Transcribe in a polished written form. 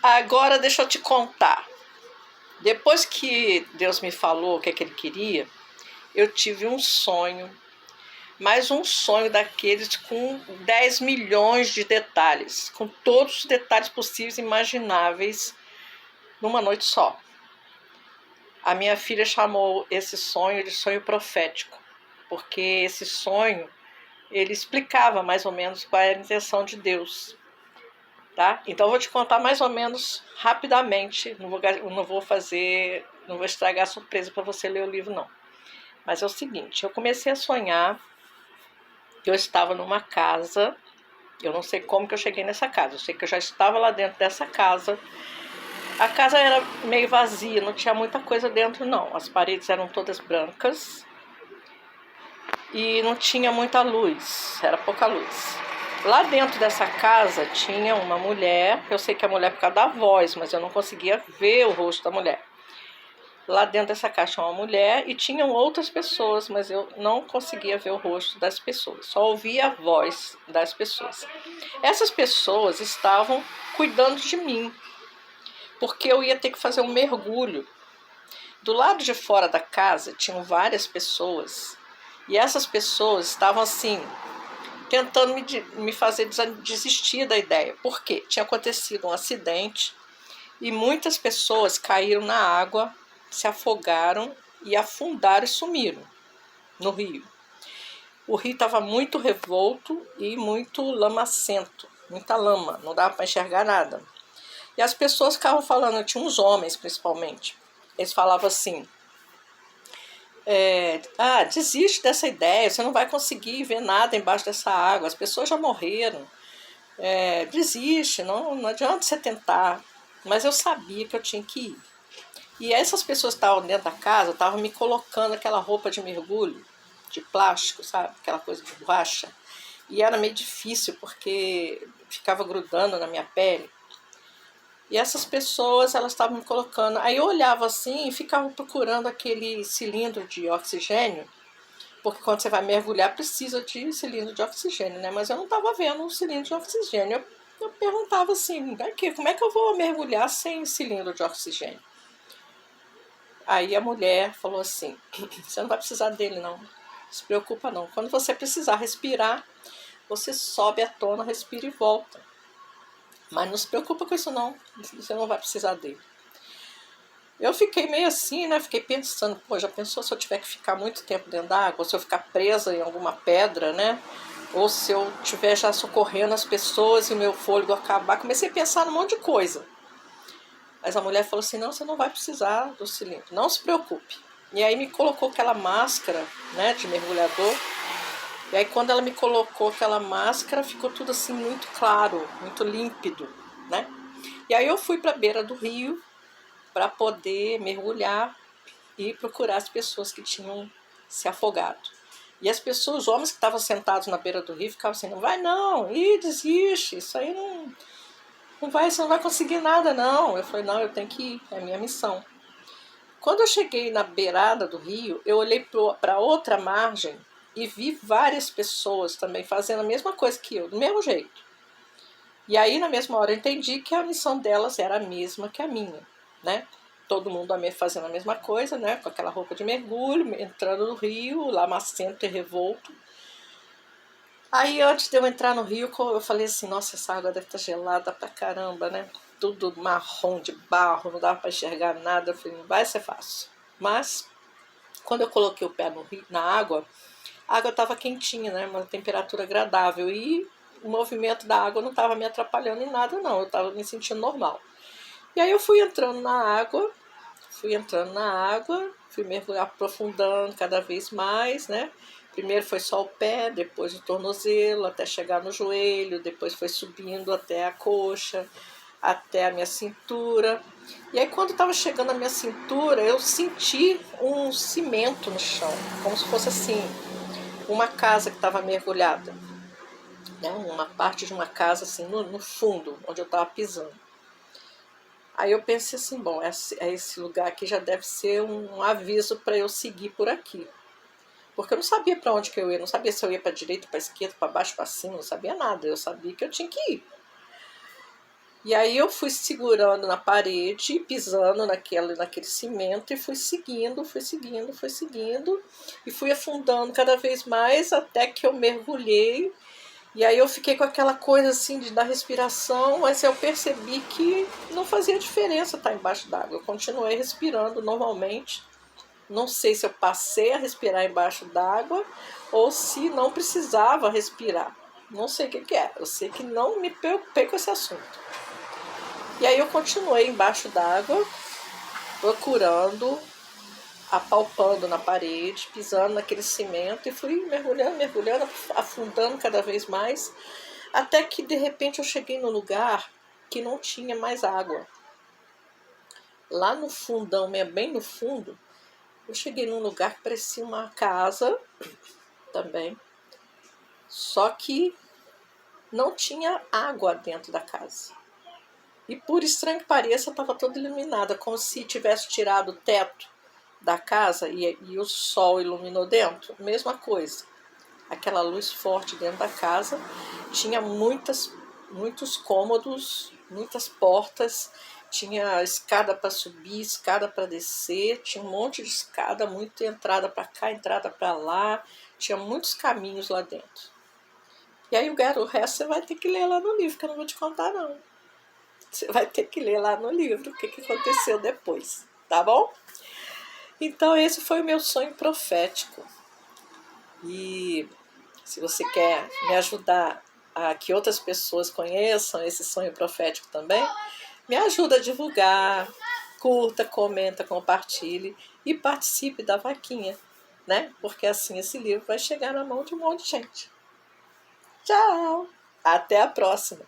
Agora deixa eu te contar. Depois que Deus me falou o que é que Ele queria, eu tive um sonho, mais um sonho daqueles com 10 milhões de detalhes, com todos os detalhes possíveis e imagináveis numa noite só. A minha filha chamou esse sonho de sonho profético, porque esse sonho ele explicava mais ou menos qual era a intenção de Deus. Tá? Então eu vou te contar mais ou menos rapidamente, não vou estragar a surpresa para você ler o livro não. Mas é o seguinte, eu comecei a sonhar que eu estava numa casa, eu não sei como que eu cheguei nessa casa, eu sei que eu já estava lá dentro dessa casa. A casa era meio vazia, não tinha muita coisa dentro não, as paredes eram todas brancas e não tinha muita luz, era pouca luz. Lá dentro dessa casa tinha uma mulher, eu sei que a mulher por causa da voz, mas eu não conseguia ver o rosto da mulher. Lá dentro dessa casa tinha uma mulher e tinham outras pessoas, mas eu não conseguia ver o rosto das pessoas, só ouvia a voz das pessoas. Essas pessoas estavam cuidando de mim, porque eu ia ter que fazer um mergulho. Do lado de fora da casa tinham várias pessoas, e essas pessoas estavam assim, tentando me fazer desistir da ideia. Por quê? Tinha acontecido um acidente e muitas pessoas caíram na água, se afogaram e afundaram e sumiram no rio. O rio estava muito revolto e muito lamacento, muita lama, não dava para enxergar nada. E as pessoas ficavam falando, tinha uns homens principalmente, eles falavam assim, desiste dessa ideia, você não vai conseguir ver nada embaixo dessa água, as pessoas já morreram, desiste, não adianta você tentar. Mas eu sabia que eu tinha que ir. E essas pessoas que estavam dentro da casa estavam me colocando aquela roupa de mergulho, de plástico, sabe? Aquela coisa de borracha. E era meio difícil porque ficava grudando na minha pele. E essas pessoas, elas estavam me colocando. Aí eu olhava assim e ficava procurando aquele cilindro de oxigênio, porque quando você vai mergulhar precisa de cilindro de oxigênio, né? Mas eu não estava vendo um cilindro de oxigênio. Eu perguntava assim, como é que eu vou mergulhar sem cilindro de oxigênio? Aí a mulher falou assim, você não vai precisar dele não, não se preocupa não. Quando você precisar respirar, você sobe à tona, respira e volta. Mas não se preocupa com isso não, você não vai precisar dele. Eu fiquei meio assim, né? Fiquei pensando, já pensou se eu tiver que ficar muito tempo dentro da água, ou se eu ficar presa em alguma pedra, né? Ou se eu estiver já socorrendo as pessoas e meu fôlego acabar. Comecei a pensar num monte de coisa. Mas a mulher falou assim, não, você não vai precisar do cilindro, não se preocupe. E aí me colocou aquela máscara, né, de mergulhador. E aí quando ela me colocou aquela máscara, ficou tudo assim muito claro, muito límpido, né? E aí eu fui para a beira do rio para poder mergulhar e procurar as pessoas que tinham se afogado. E as pessoas, os homens que estavam sentados na beira do rio, ficavam assim, não vai não, desiste, isso aí não vai, você não vai conseguir nada não. Eu falei, não, eu tenho que ir, é a minha missão. Quando eu cheguei na beirada do rio, eu olhei para outra margem e vi várias pessoas também fazendo a mesma coisa que eu, do mesmo jeito. E aí, na mesma hora, eu entendi que a missão delas era a mesma que a minha, né? Todo mundo fazendo a mesma coisa, né? Com aquela roupa de mergulho, entrando no rio, lamacento e revolto. Aí, antes de eu entrar no rio, eu falei assim, nossa, essa água deve estar gelada pra caramba, né? Tudo marrom de barro, não dava para enxergar nada. Eu falei, não vai ser fácil. Mas, quando eu coloquei o pé no rio, na água, a água estava quentinha, né? Uma temperatura agradável. E o movimento da água não estava me atrapalhando em nada, não. Eu estava me sentindo normal. E aí eu fui entrando na água, fui mergulhar, aprofundando cada vez mais, né? Primeiro foi só o pé, depois o tornozelo, até chegar no joelho, depois foi subindo até a coxa, até a minha cintura. E aí quando estava chegando à minha cintura, eu senti um cimento no chão, como se fosse assim, uma casa que estava mergulhada, né? Uma parte de uma casa assim no fundo, onde eu estava pisando. Aí eu pensei assim, bom, esse lugar aqui já deve ser um aviso para eu seguir por aqui. Porque eu não sabia para onde que eu ia, não sabia se eu ia para a direita, para a esquerda, para baixo, para cima, não sabia nada. Eu sabia que eu tinha que ir. E aí eu fui segurando na parede, pisando naquele cimento e fui seguindo, e fui afundando cada vez mais até que eu mergulhei. E aí eu fiquei com aquela coisa assim da respiração, mas eu percebi que não fazia diferença estar embaixo d'água. Eu continuei respirando normalmente. Não sei se eu passei a respirar embaixo d'água ou se não precisava respirar. Não sei o que é. Eu sei que não me preocupei com esse assunto. E aí eu continuei embaixo d'água, procurando, apalpando na parede, pisando naquele cimento e fui mergulhando, afundando cada vez mais, até que de repente eu cheguei num lugar que não tinha mais água. Lá no fundão, bem no fundo, eu cheguei num lugar que parecia uma casa também, só que não tinha água dentro da casa. E por estranho que pareça, estava toda iluminada, como se tivesse tirado o teto da casa e o sol iluminou dentro. Mesma coisa. Aquela luz forte dentro da casa. Tinha muitos cômodos, muitas portas. Tinha escada para subir, escada para descer. Tinha um monte de escada, muita entrada para cá, entrada para lá. Tinha muitos caminhos lá dentro. E aí o resto você vai ter que ler lá no livro, que eu não vou te contar não. Você vai ter que ler lá no livro o que aconteceu depois, tá bom? Então esse foi o meu sonho profético. E se você quer me ajudar a que outras pessoas conheçam esse sonho profético também, me ajuda a divulgar, curta, comenta, compartilhe e participe da vaquinha, né? Porque assim esse livro vai chegar na mão de um monte de gente. Tchau! Até a próxima!